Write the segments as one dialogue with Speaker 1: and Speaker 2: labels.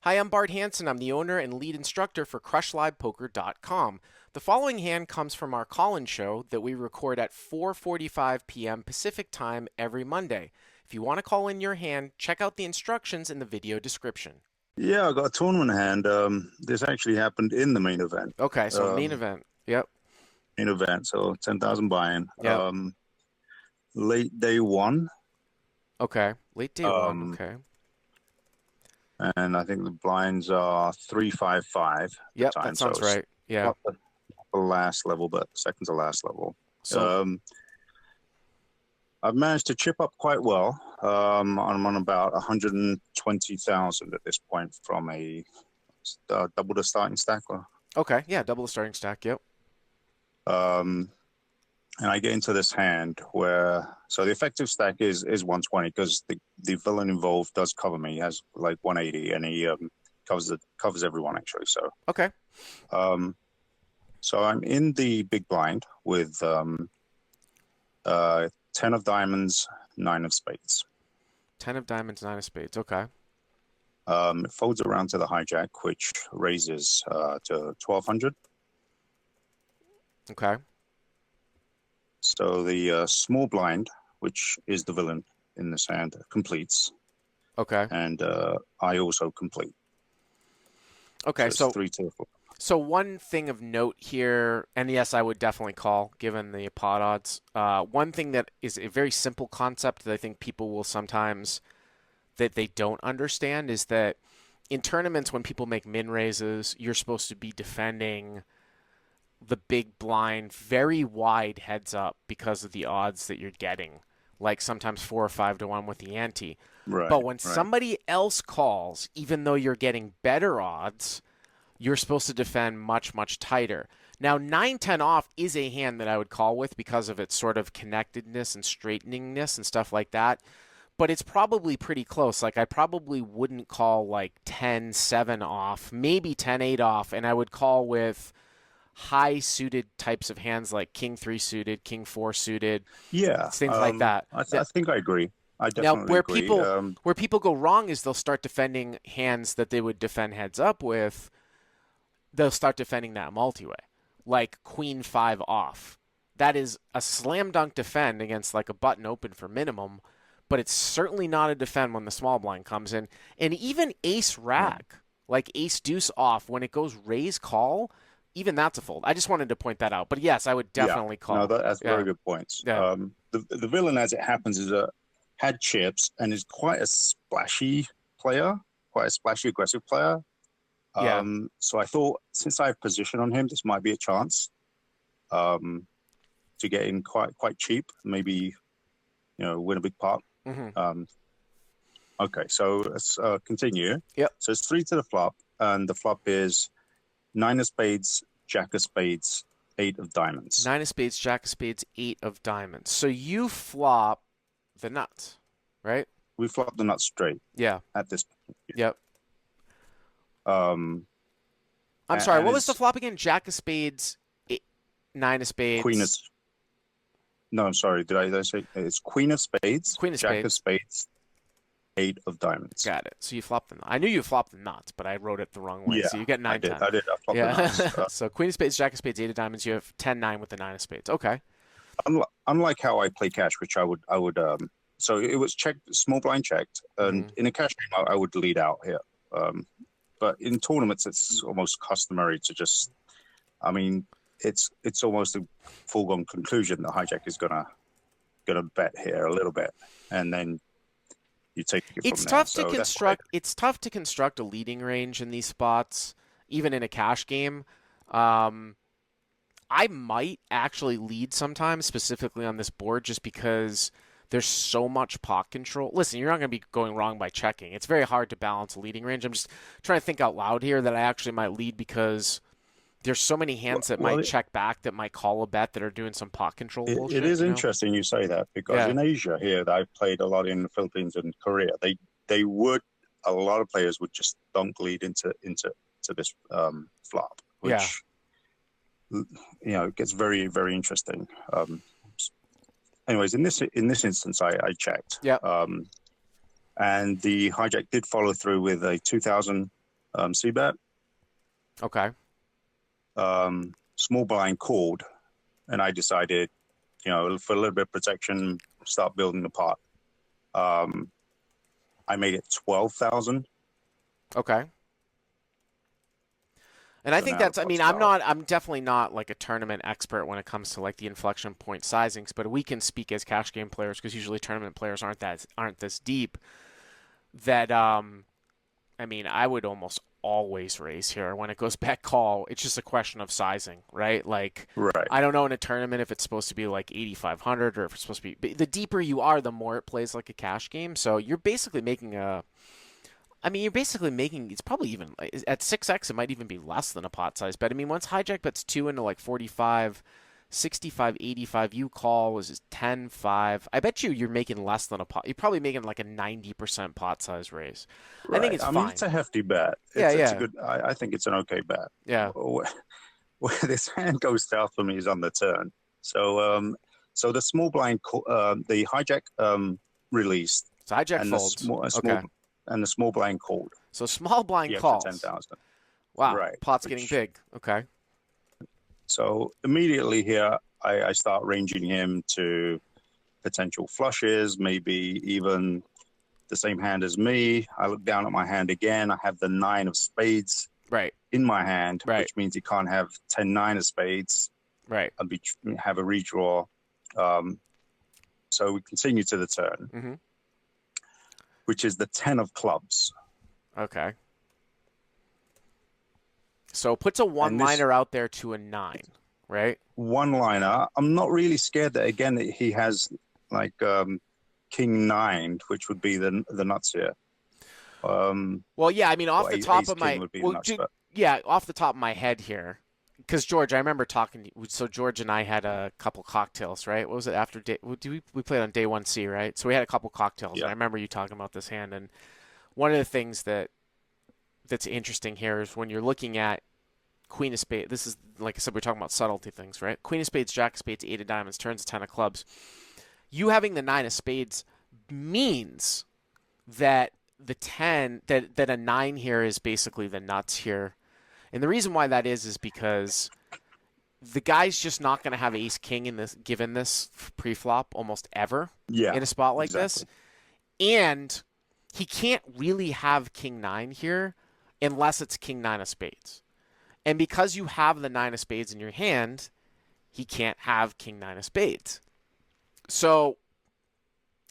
Speaker 1: Hi, I'm Bart Hansen. I'm the owner and lead instructor for CrushLivePoker.com. The following hand comes from our call-in show that we record at 4:45 p.m. Pacific Time every Monday. If you want to call in your hand, check out the instructions in the video description.
Speaker 2: Yeah, I got a tournament hand. This actually happened in the main event.
Speaker 1: Okay, so main event. Yep.
Speaker 2: Main event, so 10,000 buy-in.
Speaker 1: Yep.
Speaker 2: Late day one.
Speaker 1: Okay. Late day one. Okay.
Speaker 2: And I think the blinds are 355.
Speaker 1: Yep, that sounds right. Yeah.
Speaker 2: Not the last level, but second to last level.
Speaker 1: So
Speaker 2: I've managed to chip up quite well. I'm on about 120,000 at this point from a double the starting stack.
Speaker 1: okay, yeah, double the starting stack. Yep.
Speaker 2: And I get into this hand where, so the effective stack is 120 because the villain involved does cover me. He has like 180 and he covers everyone actually. So
Speaker 1: okay.
Speaker 2: So I'm in the big blind with 10 of diamonds, 9 of spades.
Speaker 1: 10 of diamonds, 9 of spades. Okay.
Speaker 2: It folds around to the hijack, which raises to 1,200.
Speaker 1: Okay.
Speaker 2: So the small blind, which is the villain in this hand, completes.
Speaker 1: Okay.
Speaker 2: And I also complete.
Speaker 1: Okay,
Speaker 2: so 3 to 4.
Speaker 1: So one thing of note here, and yes, I would definitely call, given the pot odds. One thing that is a very simple concept that I think people will sometimes, that they don't understand, is that in tournaments when people make min raises, you're supposed to be defending the big blind very wide heads up because of the odds that you're getting, like sometimes 4 or 5 to 1 with the ante.
Speaker 2: Right,
Speaker 1: but when somebody else calls, even though you're getting better odds, you're supposed to defend much, much tighter. Now, 9-10 off is a hand that I would call with because of its sort of connectedness and straighteningness and stuff like that. But it's probably pretty close. Like, I probably wouldn't call like 10-7 off, maybe 10-8 off, and I would call with high-suited types of hands like King 3 suited, King 4 suited, things like that.
Speaker 2: I think I agree. I definitely
Speaker 1: now, where
Speaker 2: agree.
Speaker 1: Where people go wrong is they'll start defending hands that they would defend heads up with. They'll start defending that multi-way, like Queen 5 off. That is a slam dunk defend against like a button open for minimum, but it's certainly not a defend when the small blind comes in. And even ace rack, like ace deuce off, when it goes raise call, even that's a fold. I just wanted to point that out. But yes, I would definitely call.
Speaker 2: No, that's very good points.
Speaker 1: Yeah.
Speaker 2: The villain, as it happens, had chips and is quite a splashy player, quite a splashy aggressive player. So I thought, since I have position on him, this might be a chance to get in quite cheap, maybe win a big pot.
Speaker 1: Mm-hmm.
Speaker 2: Okay, so let's continue.
Speaker 1: Yep.
Speaker 2: So it's 3 to the flop, and the flop is 9 of spades, jack of spades, 8 of diamonds.
Speaker 1: 9 of spades, jack of spades, 8 of diamonds. So you flop the nuts, right?
Speaker 2: We flop the nuts straight.
Speaker 1: Yeah.
Speaker 2: At this point.
Speaker 1: Yep. I'm sorry, what was the flop again? Jack of spades, 9 of spades.
Speaker 2: Queen of... No, I'm sorry. Did I say it's Queen of spades, Jack of spades, 8 of diamonds.
Speaker 1: Got it. So you flopped the nuts. I knew you flopped the nuts, but I wrote it the wrong way.
Speaker 2: Yeah,
Speaker 1: so you get 9-10.
Speaker 2: I did. I flopped the nuts.
Speaker 1: So Queen of spades, Jack of spades, 8 of diamonds. You have 10-9 with the 9 of spades. Okay.
Speaker 2: Unlike how I play cash, which I would so it was checked, small blind checked, and in a cash game I would lead out here. But in tournaments, it's almost customary to just, I mean, it's almost a foregone conclusion that hijack is gonna bet here a little bit, and then you take it from there.
Speaker 1: It's tough to construct a leading range in these spots, even in a cash game. I might actually lead sometimes, specifically on this board, just because there's so much pot control. Listen, you're not going to be going wrong by checking. It's very hard to balance a leading range. I'm just trying to think out loud here that I actually might lead because there's so many hands that might check back, that might call a bet, that are doing some pot control bullshit.
Speaker 2: It is interesting you say that, because in Asia here, that I've played a lot in the Philippines and Korea, a lot of players would just dunk lead into this flop, which it gets very, very interesting. Anyways, in this instance, I checked.
Speaker 1: Yeah.
Speaker 2: And the hijack did follow through with a 2,000 C-bet.
Speaker 1: Okay.
Speaker 2: Small blind called, and I decided, for a little bit of protection, start building the pot. I made it 12,000.
Speaker 1: Okay. And I
Speaker 2: So
Speaker 1: think
Speaker 2: now the
Speaker 1: that's, I mean,
Speaker 2: pot's about,
Speaker 1: I'm definitely not like a tournament expert when it comes to like the inflection point sizings, but we can speak as cash game players because usually tournament players aren't this deep that, I mean, I would almost always raise here when it goes back call. It's just a question of sizing, right? Like,
Speaker 2: right.
Speaker 1: I don't know in a tournament if it's supposed to be like 8,500 or if it's supposed to be, the deeper you are, the more it plays like a cash game. So you're basically making it's probably even at 6x, it might even be less than a pot size bet. I mean, once hijack bets 2 into like 45, 65, 85, you call was 10, 5. I bet you're making less than a pot. You're probably making like a 90% pot size raise. I think
Speaker 2: Right.
Speaker 1: it's
Speaker 2: I mean,
Speaker 1: fine.
Speaker 2: it's a hefty bet.
Speaker 1: Yeah,
Speaker 2: It's a
Speaker 1: yeah,
Speaker 2: good. I think it's an okay bet.
Speaker 1: yeah.
Speaker 2: Where this hand goes south for me is on the turn. So the small blind, the hijack released,
Speaker 1: So hijack
Speaker 2: and the
Speaker 1: folds.
Speaker 2: small,
Speaker 1: Okay.
Speaker 2: and the small blind called.
Speaker 1: So small blind
Speaker 2: You have to ten
Speaker 1: calls.
Speaker 2: thousand.
Speaker 1: Wow,
Speaker 2: Right.
Speaker 1: pot's getting
Speaker 2: Which
Speaker 1: big. Okay.
Speaker 2: so immediately here, I start ranging him to potential flushes, maybe even the same hand as me. I look down at my hand again. I have the 9 of spades
Speaker 1: Right.
Speaker 2: in my hand,
Speaker 1: Right.
Speaker 2: which means he can't have 10-9 of spades.
Speaker 1: Right.
Speaker 2: I'll have a redraw. So we continue to the turn,
Speaker 1: Mm-hmm.
Speaker 2: which is the 10 of clubs.
Speaker 1: Okay. So puts a one-liner out there to a 9, right?
Speaker 2: One liner. I'm not really scared that again he has like king 9, which would be the nuts here.
Speaker 1: Well, yeah, I mean, off the top
Speaker 2: ace
Speaker 1: of my
Speaker 2: king would be the nuts, but
Speaker 1: yeah, off the top of my head here, because George, I remember talking to you. So George and I had a couple cocktails, right? What was it after day? We played on day 1C, right? So we had a couple cocktails,
Speaker 2: yeah,
Speaker 1: and I remember you talking about this hand. And one of the things that's interesting here is when you're looking at Queen of Spades. This is like I said, we're talking about subtlety things, right? Queen of Spades, Jack of Spades, 8 of Diamonds, turns 10 of Clubs. You having the 9 of Spades means that the 10 that a 9 here is basically the nuts here. And the reason why that is because the guy's just not going to have ace king in this given this pre-flop almost ever in a spot like
Speaker 2: exactly.
Speaker 1: this. And he can't really have king 9 here unless it's king 9 of spades. And because you have the 9 of spades in your hand, he can't have king 9 of spades. So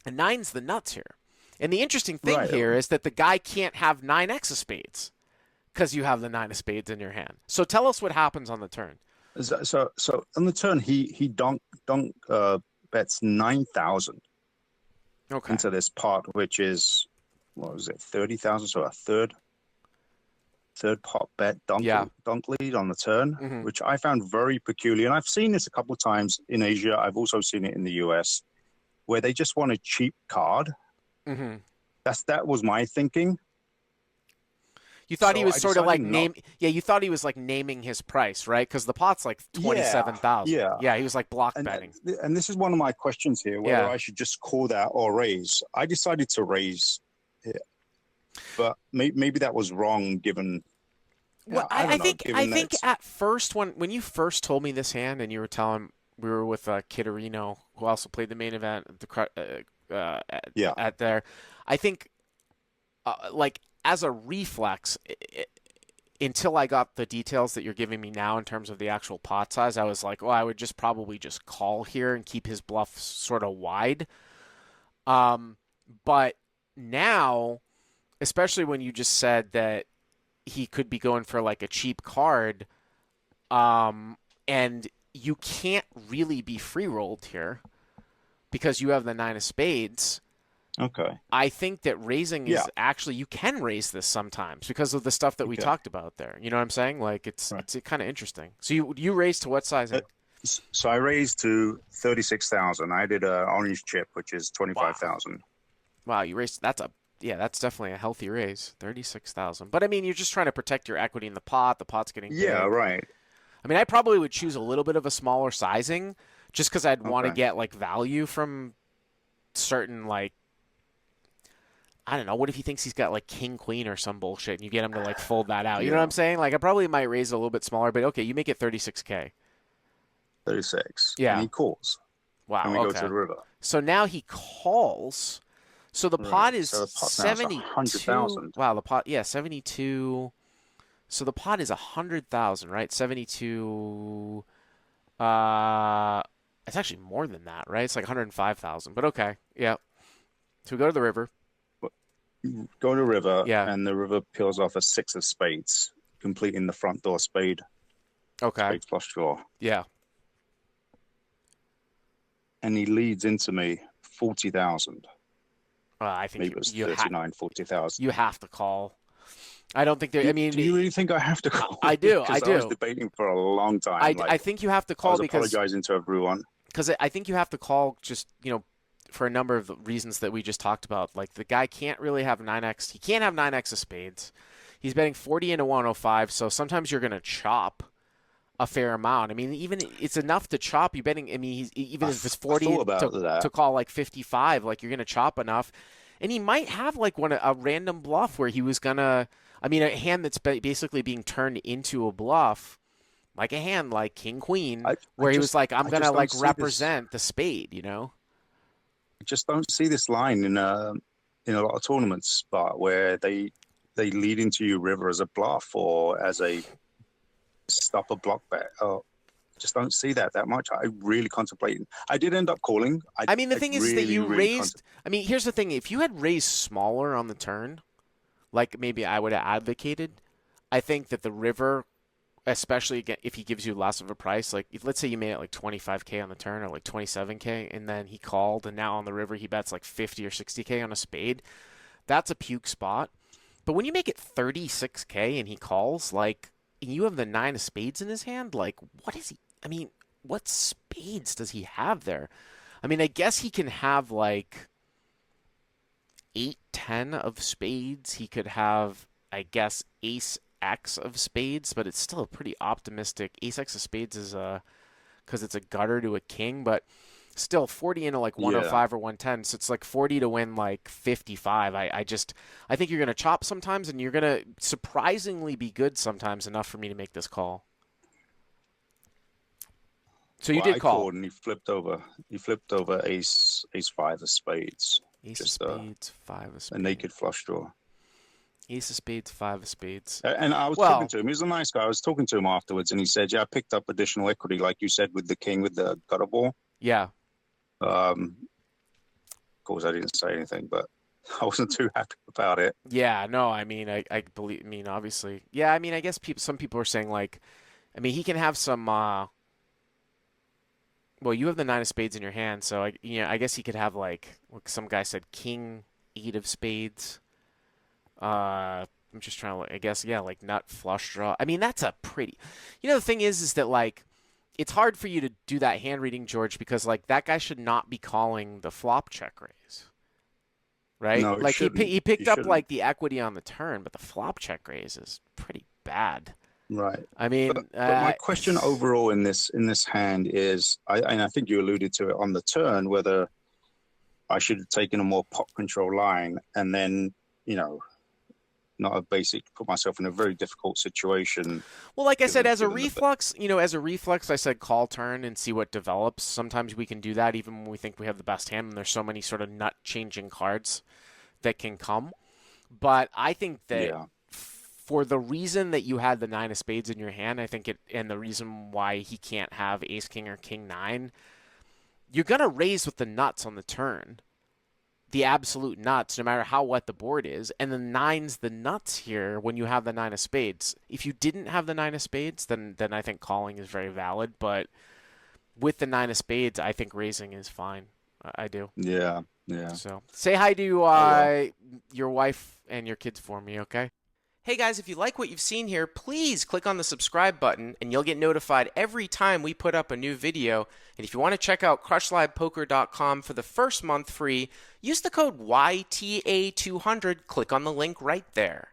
Speaker 1: a 9's the nuts here. And the interesting thing here is that the guy can't have 9x of spades because you have the 9 of spades in your hand. So tell us what happens on the turn.
Speaker 2: So on the turn, he bets 9,000 into this pot, which is, what was it, 30,000? So a third pot bet dunk lead on the turn, which I found very peculiar. And I've seen this a couple of times in Asia. I've also seen it in the US, where they just want a cheap card.
Speaker 1: Mm-hmm.
Speaker 2: That was my thinking.
Speaker 1: You thought he was sort of like you thought he was like naming his price, right? Because the pot's like 27,000. Yeah, he was like block betting.
Speaker 2: And this is one of my questions here, whether I should just call that or raise. I decided to raise here, but maybe that was wrong given.
Speaker 1: Well, I think at first when you first told me this hand and you were telling we were with Kitterino, who also played the main event at there, I think like as a reflex, until I got the details that you're giving me now in terms of the actual pot size, I was like, I would probably just call here and keep his bluff sort of wide. But now, especially when you just said that he could be going for like a cheap card, and you can't really be free rolled here because you have the 9 of spades.
Speaker 2: Okay.
Speaker 1: I think that raising is actually, you can raise this sometimes because of the stuff that we talked about there. You know what I'm saying? Like it's kind of interesting. So you raised to what sizing?
Speaker 2: So I raised to 36,000. I did a orange chip, which is 25,000.
Speaker 1: Wow, you raised. That's definitely a healthy raise, 36,000. But I mean, you're just trying to protect your equity in the pot. The pot's getting big.
Speaker 2: Right.
Speaker 1: I mean, I probably would choose a little bit of a smaller sizing, just because I'd want to get like value from certain like. I don't know. What if he thinks he's got like king queen or some bullshit, and you get him to like fold that out? You know what
Speaker 2: Yeah,
Speaker 1: I'm saying? Like I probably might raise it a little bit smaller, but okay, you make it 36K.
Speaker 2: 36, and
Speaker 1: Yeah.
Speaker 2: he calls, and
Speaker 1: Wow.
Speaker 2: we go to
Speaker 1: Okay.
Speaker 2: the river.
Speaker 1: So now he calls. So the
Speaker 2: Right.
Speaker 1: pot is
Speaker 2: So the pot now is
Speaker 1: 72.
Speaker 2: 100,000.
Speaker 1: Wow, the pot, yeah, 72. So the pot is 100,000, right? 72. It's actually more than that, right? It's like 105,000. But okay, yeah. So we go to the river.
Speaker 2: Go to the river,
Speaker 1: Yeah.
Speaker 2: and the river peels off a six of spades, completing the front door
Speaker 1: Okay.
Speaker 2: spade flush draw.
Speaker 1: Yeah.
Speaker 2: And he leads into me 40,000.
Speaker 1: I think
Speaker 2: Maybe it was 39, 40,000.
Speaker 1: you have to call. I don't think there. I mean,
Speaker 2: Do you really think I have to call?
Speaker 1: I do. I
Speaker 2: Because I was
Speaker 1: do.
Speaker 2: debating for a long time.
Speaker 1: I think you have to
Speaker 2: I
Speaker 1: call
Speaker 2: was
Speaker 1: because
Speaker 2: apologizing to everyone.
Speaker 1: I think you have to call just for a number of reasons that we just talked about. Like the guy can't really have 9x. He can't have 9x of spades. He's betting 40 into 105. So sometimes you're gonna chop a fair amount. I mean, even it's enough to chop. You betting. I mean, even if it's 40 to call like 55, like you're gonna chop enough. And he might have like a random bluff where he was gonna. I mean, a hand that's basically being turned into a bluff, like a hand like King Queen, where he was like, I'm gonna like represent the spade,
Speaker 2: I just don't see this line in a lot of tournaments, spot where they lead into you river as a bluff or as a stop a block bet. Oh, just don't see that much. I really contemplated. I did end up calling.
Speaker 1: I mean, the thing is that you
Speaker 2: really
Speaker 1: raised. I mean, here's the thing: if you had raised smaller on the turn, like maybe I would have advocated, I think that the river, especially if he gives you less of a price, like let's say you made it like 25K on the turn or like 27K, and then he called, and now on the river he bets like 50 or 60K on a spade, that's a puke spot. But when you make it 36K and he calls, like you have the 9 of spades in his hand, like what is he? I mean, what spades does he have there? I mean, I guess he can have like 8, 10 of spades. He could have, I guess, ace X of spades, but it's still a pretty optimistic. Ace X of spades is because it's a gutter to a king, but still 40 into like 105 or 110. So it's like 40 to win like 55. I think you're going to chop sometimes, and you're going to surprisingly be good sometimes, enough for me to make this call. So you did call.
Speaker 2: I called, and he flipped over. He flipped over ace 5 of spades.
Speaker 1: Ace of spades, 5 of spades.
Speaker 2: A naked flush draw.
Speaker 1: Ace of spades, 5 of spades.
Speaker 2: And I was talking to him. He was a nice guy. I was talking to him afterwards, and he said, "Yeah, I picked up additional equity, like you said, with the king with the gutter ball."
Speaker 1: Yeah.
Speaker 2: Of course, I didn't say anything, but I wasn't too happy about it.
Speaker 1: Yeah. No. I mean, I believe. I mean, obviously. Yeah. I mean, I guess some people are saying like, I mean, he can have some. Well, you have the 9 of spades in your hand, so I guess he could have like some guy said king 8 of spades. I'm just trying to, I guess, yeah, like nut flush draw. I mean, that's a pretty. The thing is that like, it's hard for you to do that hand reading, George, because like that guy should not be calling the flop check raise, right?
Speaker 2: No,
Speaker 1: like he picked up like the equity on the turn, but the flop check raise is pretty bad.
Speaker 2: Right.
Speaker 1: I mean,
Speaker 2: but my question overall in this hand is, and I think you alluded to it on the turn, whether I should have taken a more pot control line and then, not a basic, put myself in a very difficult situation.
Speaker 1: Well, like I said, as a reflex, I said call turn and see what develops. Sometimes we can do that even when we think we have the best hand, and there's so many sort of nut changing cards that can come. But I think that for the reason that you had the 9 of spades in your hand, I think and the reason why he can't have ace king or king 9, you're gonna raise with the nuts on the turn. The absolute nuts, no matter how wet the board is, and the 9's the nuts here when you have the 9 of spades. If you didn't have the 9 of spades, then I think calling is very valid. But with the 9 of spades, I think raising is fine. I do.
Speaker 2: Yeah.
Speaker 1: So say hi to your wife and your kids for me, okay? Hey guys, if you like what you've seen here, please click on the subscribe button and you'll get notified every time we put up a new video. And if you want to check out crushlivepoker.com for the first month free, use the code YTA200. Click on the link right there.